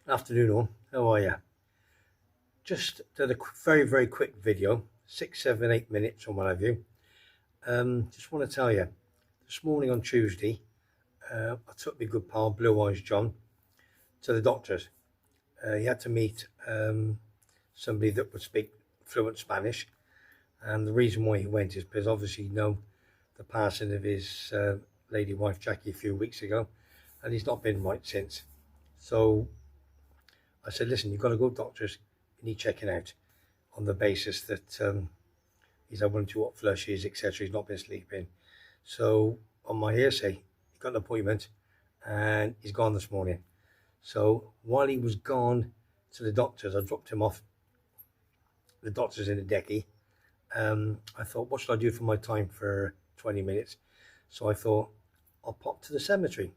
Afternoon all, how are you? Just did a very quick video, 6, 7, 8 minutes or what have you. Just want to tell you, this morning on Tuesday, I took my good pal Blue Eyes John to the doctors. He had to meet somebody that would speak fluent Spanish, and the reason why he went is because obviously the passing of his lady wife Jackie a few weeks ago, and he's not been right since. So I said, listen, you've got to go to doctors, you need checking out on the basis that he's had 1 or 2 hot flushes, etc. He's not been sleeping. So on my hearsay, he got an appointment and he's gone this morning. So while he was gone to the doctors, I dropped him off the doctors in a decky. I thought, what should I do for my time for 20 minutes? So I thought, I'll pop to the cemetery,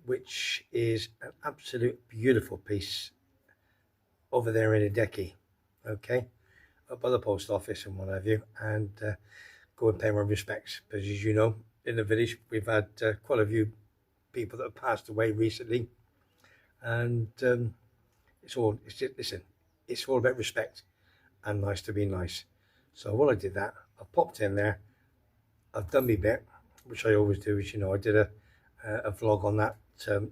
which is an absolute beautiful piece over there in a decky, okay, up by the post office and what have you, and go and pay my respects, because as you know, in the village we've had quite a few people that have passed away recently, and it's all about respect and nice to be nice. So while I did that, I popped in there, I've done my bit, which I always do, as you know. I did a vlog on that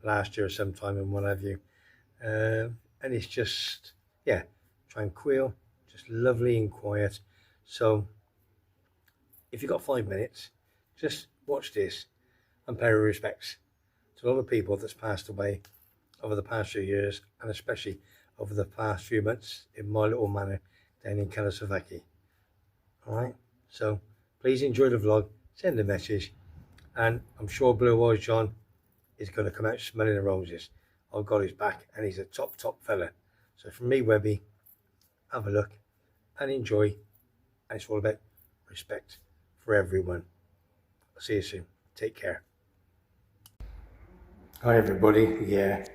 last year sometime and what have you, and it's just, yeah, tranquil, just lovely and quiet. So if you've got 5 minutes, just watch this and pay your respects to all the people that's passed away over the past few years, and especially over the past few months in my little manor down in Kalasovaki. All right, so please enjoy the vlog, send a message, and I'm sure Blue Eyes John is going to come out smelling the roses. I've got his back, and he's a top fella. So from me, Webby, have a look and enjoy, and it's all about respect for everyone. I'll see you soon. Take care. Hi everybody. Yeah,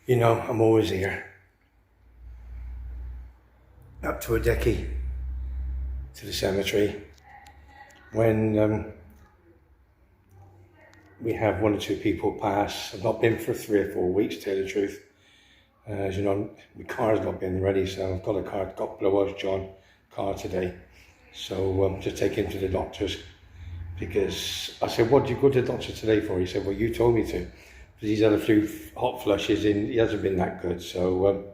you know, I'm always here. Up to a decky to the cemetery when we have 1 or 2 people pass. I've not been for 3 or 4 weeks, to tell the truth. As you know, my car's not been ready, so I've got Blue Eyes John car today. So just take him to the doctors, because I said, what do you go to the doctor today for? He said, well, you told me to, because he's had a few hot flushes and he hasn't been that good. So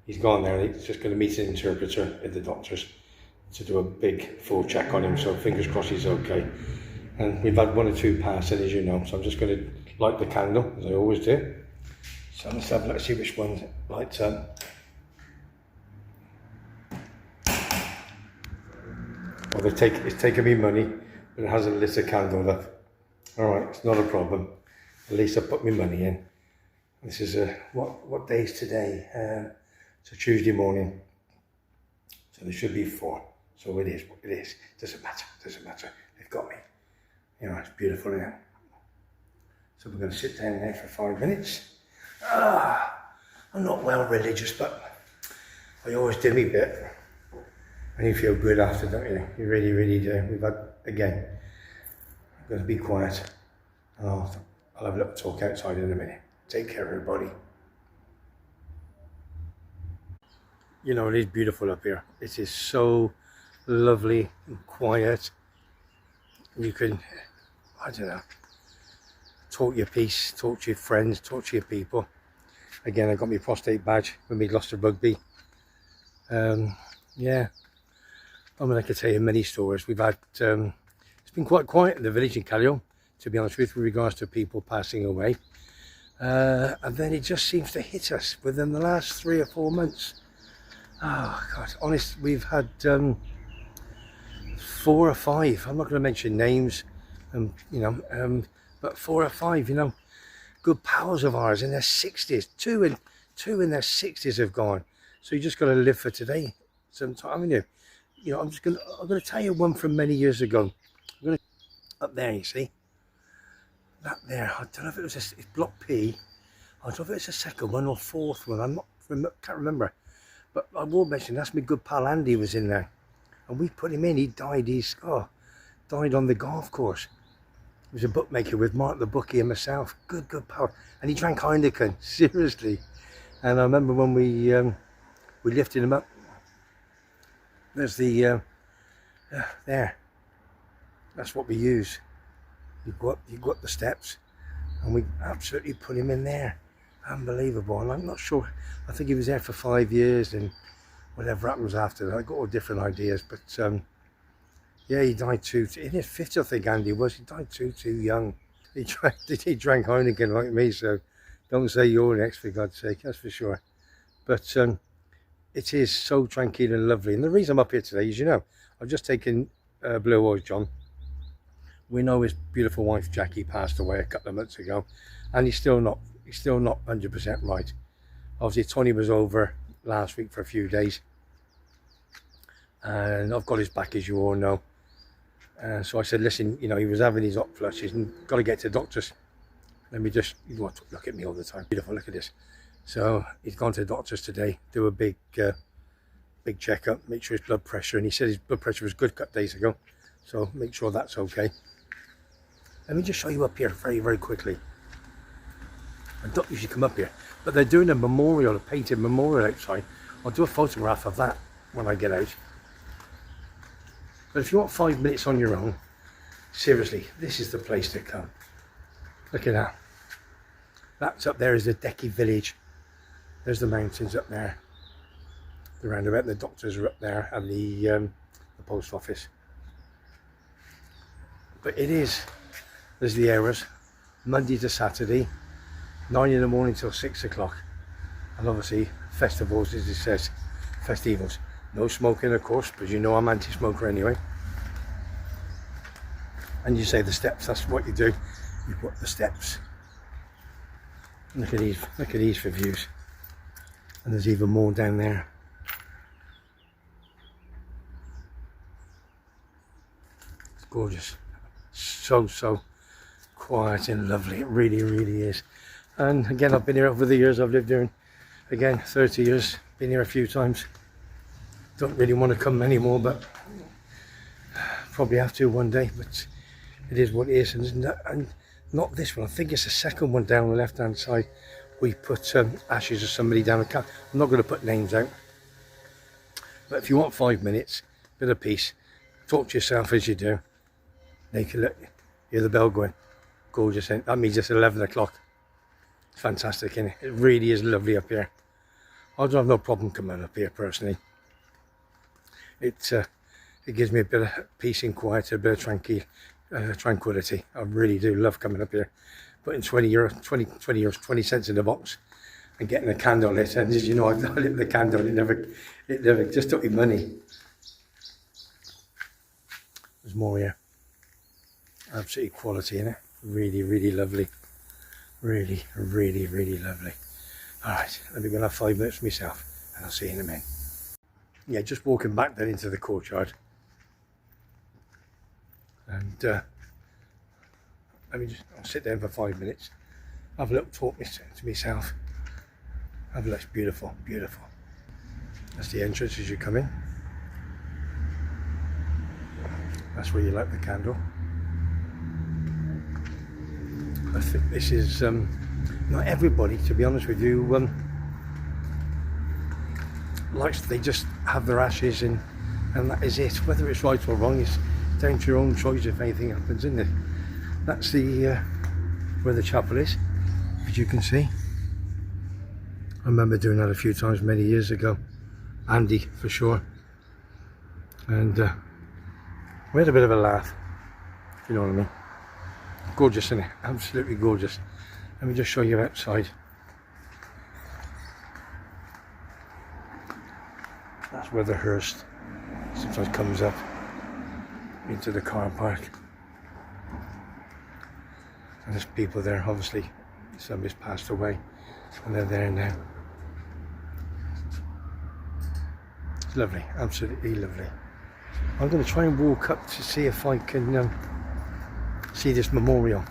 he's gone there, and he's just going to meet an interpreter at the doctor's to do a big full check on him, so fingers crossed he's okay. And we've had 1 or 2 passing, as you know, so I'm just going to light the candle, as I always do. So let's have a look, see which one lights up. Well, it's taken me money, but it hasn't lit a candle up. Alright, it's not a problem. At least I put my money in. This is what day is today? It's a Tuesday morning. So there should be 4. So it is what it is. Doesn't matter. They've got me. You know, it's beautiful, isn't it? So we're going to sit down there for 5 minutes. I'm not well religious, but I always do my bit. And you feel good after, don't you? You really do. We've had, again, I'm going to be quiet. And I'll have a little talk outside in a minute. Take care, everybody. You know, it is beautiful up here. It is so lovely and quiet. You can, I don't know, talk your piece, talk to your friends, talk to your people. Again, I got my prostate badge when we lost to rugby. Yeah, I mean, I could tell you many stories. We've had, it's been quite quiet in the village in Callio, to be honest with regards to people passing away. And then it just seems to hit us within the last 3 or 4 months. Oh God, honest, we've had 4 or 5. I'm not going to mention names, you know, but 4 or 5, you know, good pals of ours in their 60s. Two in their 60s have gone. So you just got to live for today. Sometime, haven't you? You know, I'm going to tell you one from many years ago. I'm going to up there, you see, that there. I don't know if it was it's block P. I don't know if it's the second one or 4th one. Can't remember. But I will mention, that's my good pal Andy was in there, and we put him in. He died. Died on the golf course. He was a bookmaker with Mark the bookie and myself. Good pal. And he drank Heineken. Seriously. And I remember when we lifted him up. There's the there. That's what we use. You go up the steps, and we absolutely put him in there. Unbelievable. And I'm not sure. I think he was there for 5 years, and whatever happens after that, I got all different ideas. But yeah, he died in his 50s, I think Andy was. He died too young. He drank Heineken like me, so don't say you're next, for God's sake, that's for sure. But it is so tranquil and lovely. And the reason I'm up here today is, you know, I've just taken Blue Eyes John. We know his beautiful wife Jackie passed away a couple of months ago, and he's still not 100% right. Obviously Tony was over last week for a few days, and I've got his back, as you all know. So I said, listen, you know, he was having his hot flushes and got to get to the doctors. Let me just, you want to look at me all the time. Beautiful, look at this. So he's gone to the doctors today, do a big checkup, make sure his blood pressure, and he said his blood pressure was good a couple days ago. So make sure that's okay. Let me just show you up here very, very quickly. I don't usually come up here, but they're doing a memorial, a painted memorial outside. I'll do a photograph of that when I get out. But if you want 5 minutes on your own, seriously, this is the place to come. Look at that. That's up there is the Decky village. There's the mountains up there. The roundabout, the doctors are up there, and the post office. But there's the hours, Monday to Saturday, 9 in the morning till 6 o'clock. And obviously, festivals, as it says, festivals. No smoking, of course, because you know I'm anti-smoker anyway. And you say the steps, that's what you do. You put the steps. Look at these for views. And there's even more down there. It's gorgeous. So quiet and lovely. It really, really is. And again, I've been here over the years. I've lived here, again, 30 years. Been here a few times. Don't really want to come anymore, but probably have to one day. But it is what it is, and not this one. I think it's the second one down the left-hand side. We put ashes of somebody down the car. I'm not going to put names out, but if you want 5 minutes, bit of peace, talk to yourself as you do. They can look, hear the bell going. Gorgeous. That means it's 11 o'clock. It's fantastic, isn't it? It really is lovely up here. I don't have no problem coming up here personally. It gives me a bit of peace and quiet, a bit of tranquility. I really do love coming up here. Putting 20 cents in the box and getting a candle lit. And as you know, I lit the candle. It never just took me money. There's more here. Absolutely quality in it. Really, really lovely. Really, really, really lovely. All right, let me go and have 5 minutes myself, and I'll see you in a minute. Yeah, just walking back then into the courtyard, and I'll sit down for 5 minutes, have a little talk to myself. Have a look. It's beautiful, beautiful. That's the entrance as you come in. That's where you light the candle. I think this is not everybody, to be honest with you, likes. They just have their ashes and that is it. Whether it's right or wrong, it's down to your own choice if anything happens, isn't it? That's the where the chapel is, as you can see. I remember doing that a few times many years ago. Andy, for sure. And we had a bit of a laugh, if you know what I mean. Gorgeous, isn't it? Absolutely gorgeous. Let me just show you outside. That's where the hearse sometimes comes up into the car park. And there's people there, obviously. Somebody's passed away and they're there now. It's lovely, absolutely lovely. I'm going to try and walk up to see if I can see this memorial.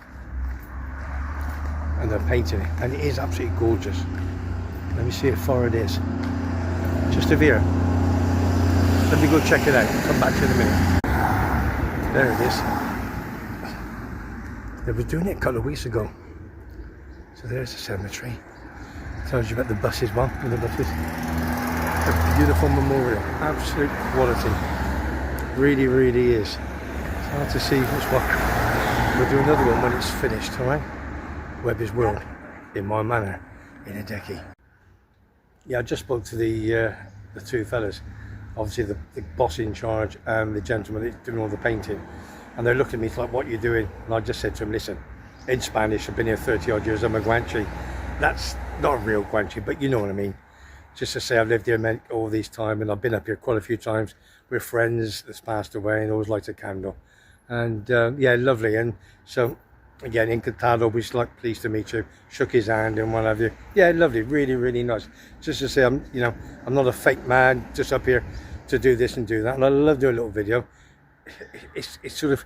And they're painting it, and it is absolutely gorgeous. Let me see how far it is. Just over here. Let me go check it out. I'll come back to it in a minute. There it is. They were doing it a couple of weeks ago. So there's the cemetery. Tells you about the buses, well, and the buses. A beautiful memorial, absolute quality. Really, really is. It's hard to see which one. We'll do another one when it's finished, alright? Webby's World, in my manor, in a decade. Yeah, I just spoke to the two fellas. Obviously the boss in charge and the gentleman that's doing all the painting. And they're looking at me like, what are you doing? And I just said to them, listen, in Spanish, I've been here 30 odd years, I'm a Guanche. That's not a real Guanche, but you know what I mean. Just to say I've lived here all this time, and I've been up here quite a few times with friends that's passed away, and always light a candle. And yeah, lovely. And so again, encantado, which is like pleased to meet you, shook his hand and what have you. Yeah, lovely, really, really nice. Just to say, I'm not a fake man, just up here to do this and do that. And I love doing a little video. It sort of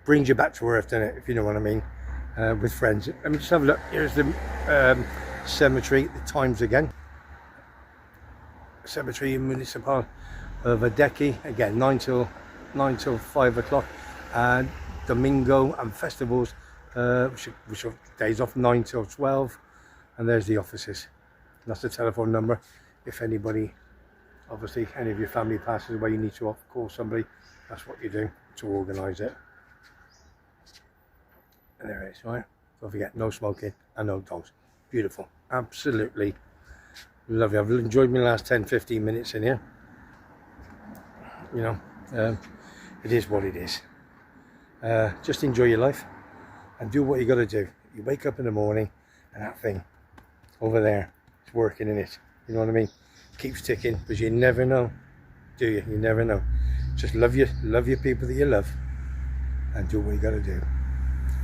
brings you back to earth, doesn't it, if you know what I mean, with friends. Let me just have a look. Here's the cemetery, the times again. Cemetery Municipal of Adeki, again 9 till 5 o'clock, and Domingo and festivals, which are days off, 9 till 12. And there's the offices. That's the telephone number if anybody, obviously any of your family passes away, you need to call somebody. That's what you do to organise it. And there it is, right? Don't forget, no smoking and no dogs. Beautiful, absolutely lovely. I've enjoyed my last 10-15 minutes in here. You know, it is what it is. Just enjoy your life and do what you got to do. You wake up in the morning and that thing over there is working in it. You know what I mean? Keeps ticking, because you never know, do you? You never know. Just love your people that you love and do what you got to do.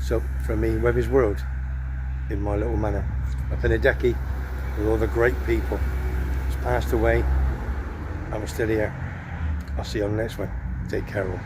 So from me, Webby's World, in my little manor, up in Adeki, with all the great people. It's passed away, and we're still here. I'll see you on the next one. Take care all.